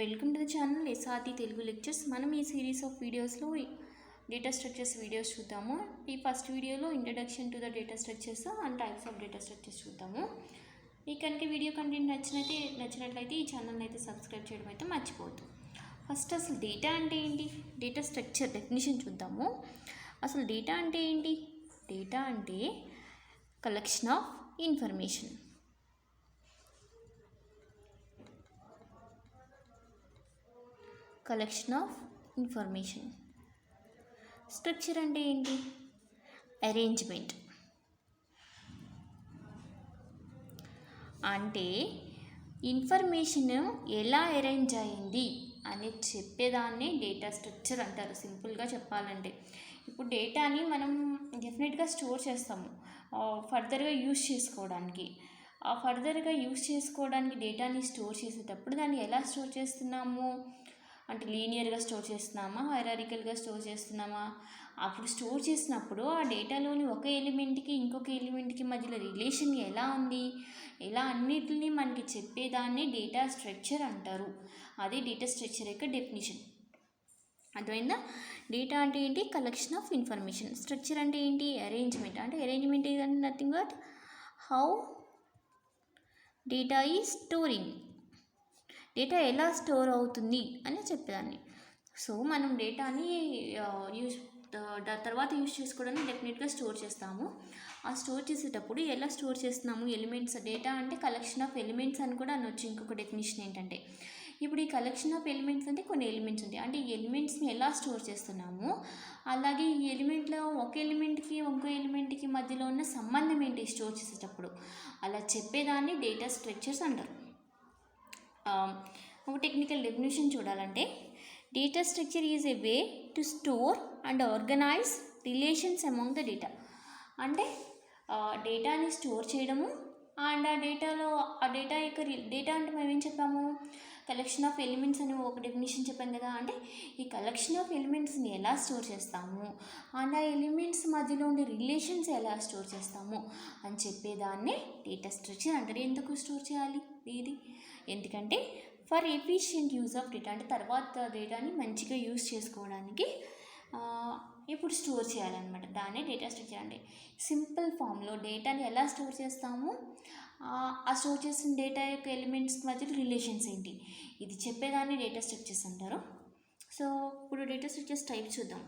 Welcome to the channel SRT Telugu lectures. మనం ఈ series of వీడియోస్లో డేటా స్ట్రక్చర్స్ వీడియోస్ చూద్దాము. ఈ ఫస్ట్ వీడియోలో introduction to the data structures and types of data structures చూద్దాము. ఈ కనుక వీడియో కంటెంట్ నచ్చినట్లయితే ఈ ఛానల్ని అయితే సబ్స్క్రైబ్ చేయడం అయితే మర్చిపోవద్దు. ఫస్ట్ అసలు డేటా అంటే ఏంటి, డేటా స్ట్రక్చర్ డెఫినిషన్ చూద్దాము. అసలు డేటా అంటే ఏంటి? డేటా అంటే collection of information. Collection of information. Structure అంటే ఏంటి? అరేంజ్మెంట్. అంటే ఇన్ఫర్మేషన్ ఎలా అరేంజ్ అయింది అని చెప్పేదాన్ని డేటా స్ట్రక్చర్ అంటారు. సింపుల్గా చెప్పాలంటే ఇప్పుడు డేటాని మనం డెఫినెట్గా స్టోర్ చేస్తాము ఫర్దర్గా యూజ్ చేసుకోవడానికి. ఫర్దర్గా యూజ్ చేసుకోవడానికి డేటాని స్టోర్ చేసేటప్పుడు దాన్ని ఎలా స్టోర్ చేస్తున్నాము అంటే లీనియర్గా స్టోర్ చేస్తున్నామా, హైరారికల్గా స్టోర్ చేస్తున్నామా? అప్పుడు స్టోర్ చేసినప్పుడు ఆ డేటాలోని ఒక ఎలిమెంట్కి ఇంకొక ఎలిమెంట్కి మధ్యలో రిలేషన్ ఎలా ఉంది, ఎలా అన్నిటిని మనకి చెప్పేదాన్ని డేటా స్ట్రక్చర్ అంటారు. అది డేటా స్ట్రక్చర్ యొక్క డెఫినిషన్. అర్థమైందా? డేటా అంటే ఏంటి? Collection of information. స్ట్రక్చర్ అంటే ఏంటి? అరేంజ్మెంట్. అంటే arrangement is nothing but how data is storing. Data ఎలా స్టోర్ అవుతుంది అని చెప్పేదాన్ని. సో మనం డేటాని తర్వాత యూజ్ చేసుకోవడానికి డెఫినెట్గా స్టోర్ చేస్తాము. ఆ స్టోర్ చేసేటప్పుడు ఎలా స్టోర్ చేస్తున్నాము? ఎలిమెంట్స్. డేటా అంటే కలెక్షన్ ఆఫ్ ఎలిమెంట్స్ అని కూడా అనొచ్చు. ఇంకొక డెఫినేషన్ ఏంటంటే ఇప్పుడు ఈ కలెక్షన్ ఆఫ్ ఎలిమెంట్స్ అంటే కొన్ని ఎలిమెంట్స్ ఉంటాయి. అంటే ఈ ఎలిమెంట్స్ని ఎలా స్టోర్ చేస్తున్నాము, అలాగే ఈ ఎలిమెంట్లో ఒక ఎలిమెంట్కి ఇంకో ఎలిమెంట్కి మధ్యలో ఉన్న సంబంధం ఏంటి స్టోర్ చేసేటప్పుడు, అలా చెప్పేదాన్ని డేటా స్ట్రక్చర్స్ అంటారు. ఒక టెక్నికల్ డెఫినేషన్ చూడాలంటే data structure is a way to store and organise relations among the data. అంటే డేటాని స్టోర్ చేయడము అండ్ ఆ డేటా యొక్క డేటా అంటే మనం ఏం చెప్పాము? కలెక్షన్ ఆఫ్ ఎలిమెంట్స్ అని ఒక డెఫినేషన్ చెప్పాం కదా. అంటే ఈ కలెక్షన్ ఆఫ్ ఎలిమెంట్స్ని ఎలా స్టోర్ చేస్తాము అండ్ ఆ ఎలిమెంట్స్ మధ్యలో ఉండే రిలేషన్స్ ఎలా స్టోర్ చేస్తాము అని చెప్పేదాన్నే డేటా స్ట్రక్చర్ అంటారు. ఎందుకు స్టోర్ చేయాలి ఇది? ఎందుకంటే for efficient use of data. అంటే తర్వాత డేటాని మంచిగా యూజ్ చేసుకోవడానికి ఇప్పుడు స్టోర్ చేయాలన్నమాట. దాన్నే డేటా స్ట్రక్చర్ అంటే. సింపుల్ ఫామ్లో డేటాని ఎలా స్టోర్ చేస్తాము, ఆ స్టోర్ చేసిన డేటా యొక్క ఎలిమెంట్స్ మధ్య రిలేషన్స్ ఏంటి, ఇది చెప్పేదాన్ని డేటా స్ట్రక్చర్స్ అంటారు. సో ఇప్పుడు డేటా స్ట్రక్చర్స్ టైప్స్ చూద్దాం.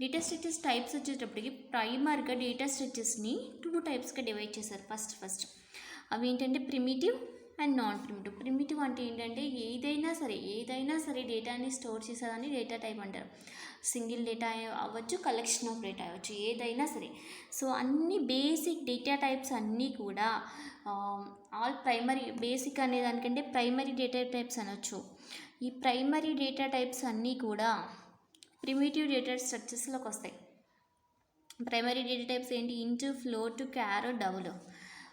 డేటా స్ట్రక్చర్స్ టైప్స్ వచ్చేటప్పటికి ప్రైమర్గా డేటా స్ట్రక్చర్స్ని 2 టైప్స్గా డివైడ్ చేశారు. ఫస్ట్ అవి ఏంటంటే primitive and non primitive. Primitive అంటే ఏంటంటే ఏదైనా సరే డేటాని స్టోర్ చేసేదాన్ని డేటా టైప్ అంటారు. సింగిల్ డేటా అవ్వచ్చు, కలెక్షన్ ఆఫ్ డేటా అవ్వచ్చు, ఏదైనా సరే. సో అన్ని బేసిక్ డేటా టైప్స్ అన్నీ కూడా ఆల్ ప్రైమరీ. బేసిక్ అనే దానికంటే ప్రైమరీ డేటా టైప్స్ అనొచ్చు. ఈ ప్రైమరీ డేటా టైప్స్ అన్నీ కూడా ప్రిమిటివ్ డేటా స్ట్రక్చర్స్లోకి వస్తాయి. ప్రైమరీ డేటా టైప్స్ ఏంటి? Int, float, char, double.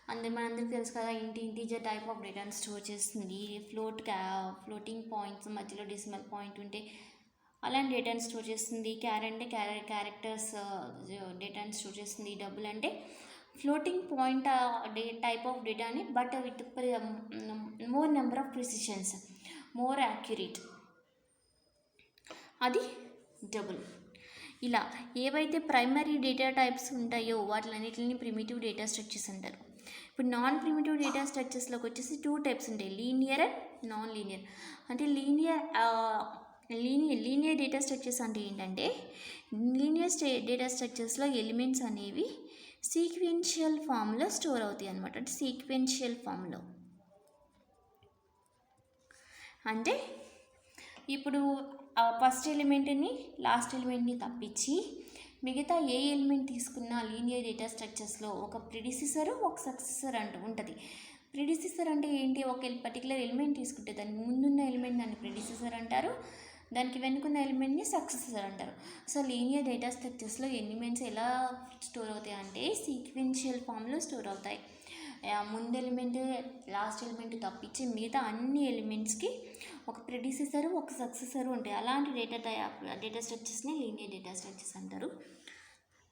మనందరికీ తెలుసు కదా, ఇంటీజర్ టైప్ ఆఫ్ డేటాని స్టోర్ చేస్తుంది. ఫ్లోటింగ్ పాయింట్స్ మధ్యలో డెసిమల్ పాయింట్ ఉంటే అలాంటి డేటాని స్టోర్ చేస్తుంది. క్యార్ అంటే క్యారెక్టర్స్ డేటాని స్టోర్ చేస్తుంది. డబుల్ అంటే ఫ్లోటింగ్ పాయింట్ టైప్ ఆఫ్ డేటాని but with more number of precisions, more accurate, అది డబుల్. ఇలా ఏవైతే ప్రైమరీ డేటా టైప్స్ ఉంటాయో వాటిలన్నిటిని ప్రిమిటివ్ డేటా స్ట్రక్చర్స్ అంటారు. ఇప్పుడు నాన్ ప్రిమిటివ్ డేటా స్ట్రక్చర్స్లోకి వచ్చేసి 2 టైప్స్ ఉంటాయి, లీనియర్ అండ్ నాన్ లీనియర్. అంటే లీనియర్ డేటా స్ట్రక్చర్స్ అంటే ఏంటంటే లీనియర్ డేటా స్ట్రక్చర్స్లో ఎలిమెంట్స్ అనేవి సీక్వెన్షియల్ ఫామ్లో స్టోర్ అవుతాయి అన్నమాట. అంటే సీక్వెన్షియల్ ఫామ్లో అంటే ఇప్పుడు ఫస్ట్ ఎలిమెంట్ని లాస్ట్ ఎలిమెంట్ని తప్పించి మిగతా ఏ ఎలిమెంట్ తీసుకున్నా లీనియర్ డేటా స్ట్రక్చర్స్లో ఒక ప్రిడిసిసర్ ఒక సక్సెసర్ అంటూ ఉంటుంది. ప్రిడిసిసర్ అంటే ఏంటి? ఒక పర్టికులర్ ఎలిమెంట్ తీసుకుంటే దానికి ముందున్న ఎలిమెంట్ దాన్ని ప్రిడిసిసర్ అంటారు, దానికి వెనుకున్న ఎలిమెంట్ని సక్సెసర్ అంటారు. సో లీనియర్ డేటా స్ట్రక్చర్స్లో ఎలిమెంట్స్ ఎలా స్టోర్ అవుతాయి అంటే సీక్వెన్షియల్ ఫామ్లో స్టోర్ అవుతాయి. ముందు ఎలిమెంట్ లాస్ట్ ఎలిమెంట్ తప్పించి మిగతా అన్ని ఎలిమెంట్స్కి ఒక ప్రిడిసిసరు ఒక సక్సెసరు ఉంటాయి. అలాంటి డేటా స్ట్రక్చర్స్ని లీనియర్ డేటా స్ట్రక్చర్స్ అంటారు.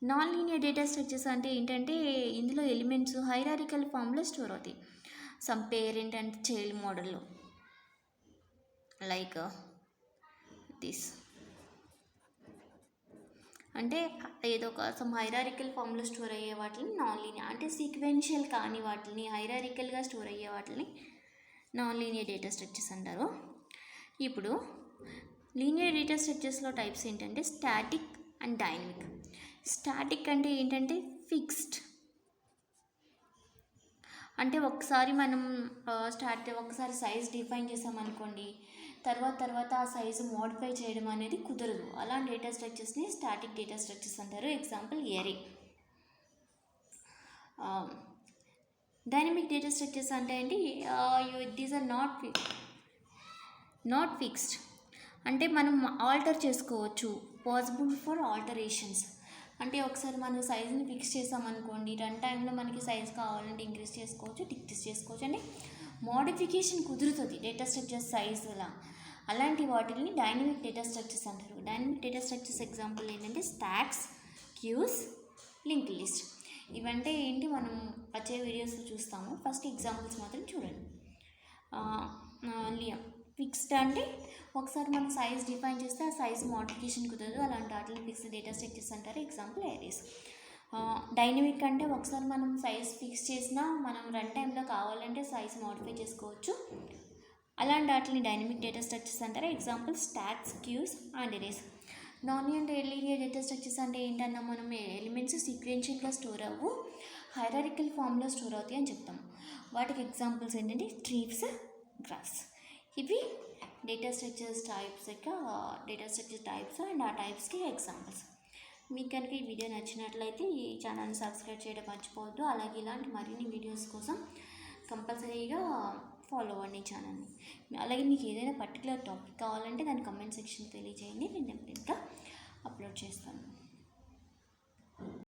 నాన్ లీనియర్ డేటా స్ట్రక్చర్స్ అంటే ఏంటంటే ఇందులో ఎలిమెంట్స్ హైరారికల్ ఫామ్లో స్టోర్ అవుతాయి. సమ్ పేరెంట్ అండ్ చైల్డ్ మోడల్లో. Like this. అంటే ఏదో ఒక సమ్ హైరారికల్ ఫామ్లో స్టోర్ అయ్యే వాటిని నాన్ లీనియర్, అంటే సీక్వెన్షియల్ కాని వాటిని, హైరారికల్గా స్టోర్ అయ్యే వాటిని నాన్ లీనియర్ డేటా స్ట్రక్చర్స్ అంటారు. ఇప్పుడు లీనియర్ డేటా స్ట్రక్చర్స్లో టైప్స్ ఏంటంటే స్టాటిక్ అండ్ డైనమిక్. స్టాటిక్ అంటే ఏంటంటే ఫిక్స్డ్, అంటే ఒకసారి మనం ఒకసారి సైజ్ డిఫైన్ చేసామనుకోండి, తర్వాత ఆ సైజు మోడిఫై చేయడం అనేది కుదరదు. అలాంటి డేటా స్ట్రక్చర్స్ని స్టాటిక్ డేటా స్ట్రక్చర్స్ అంటారు. ఎగ్జాంపుల్ ఎరే. డైనమిక్ డేటా స్ట్రక్చర్స్ అంటే ఏంటి, దీస్ ఆర్ నాట్ ఫిక్స్డ్, అంటే మనం ఆల్టర్ చేసుకోవచ్చు, పాసిబుల్ ఫర్ ఆల్టరేషన్స్. అంటే ఒకసారి మనం సైజుని ఫిక్స్ చేసామనుకోండి, రన్ టైంలో మనకి సైజ్ కావాలంటే ఇంక్రీజ్ చేసుకోవచ్చు, డిక్రీజ్ చేసుకోవచ్చు, అంటే మోడిఫికేషన్ కుదురుతుంది డేటా స్ట్రక్చర్ సైజ్. అలాంటి వాటిని డైనమిక్ డేటా స్ట్రక్చర్స్ అంటారు. డైనమిక్ డేటా స్ట్రక్చర్స్ ఎగ్జాంపుల్ ఏంటంటే స్టాక్స్, క్యూస్, లింక్ లిస్ట్. ఇవంటే ఏంటి మనం వచ్చే వీడియోస్లో చూస్తాము. ఫస్ట్ ఎగ్జాంపుల్స్ మాత్రం చూడండి. ఫిక్స్డ్ అంటే ఒకసారి మనం సైజ్ డిఫైన్ చేస్తే ఆ సైజ్ మోడిఫికేషన్ కుదరదు, అలాంటి వాటిని ఫిక్స్డ్ డేటా స్ట్రక్చర్స్ అంటారు. Example Aries. డైనమిక్ అంటే ఒకసారి మనం సైజ్ ఫిక్స్ చేసినా మనం రన్ టైంలో కావాలంటే సైజ్ మోడిఫై చేసుకోవచ్చు, అలాంటి వాటిని డైనమిక్ డేటా స్ట్రక్చర్స్ అంటారు. Example stacks, queues and arrays. Non linear data structures అంటే ఏంటన్నా, మనం ఎలిమెంట్స్ సీక్వెన్షియల్గా స్టోర్ అవ్వు, హైరారికల్ ఫామ్లో స్టోర్ అవుతాయి అని చెప్తాము. వాటికి ఎగ్జాంపుల్స్ ఏంటంటే ట్రీస్, గ్రాఫ్స్. ఇవి డేటా స్ట్రక్చర్స్ టైప్స్ అండ్ ఆ టైప్స్కి ఎగ్జాంపుల్స్. మీకు కనుక ఈ వీడియో నచ్చినట్లయితే ఈ ఛానల్ని సబ్స్క్రైబ్ చేయడం మర్చిపోవద్దు. అలాగే ఇలాంటి మరిన్ని వీడియోస్ కోసం కంపల్సరీగా ఫాలో అవ్వండి ఛానల్ని. అలాగే మీకు ఏదైనా పర్టికులర్ టాపిక్ కావాలంటే దాని కమెంట్ సెక్షన్ తెలియజేయండి, నేను డెఫినెట్గా అప్లోడ్ చేస్తాను.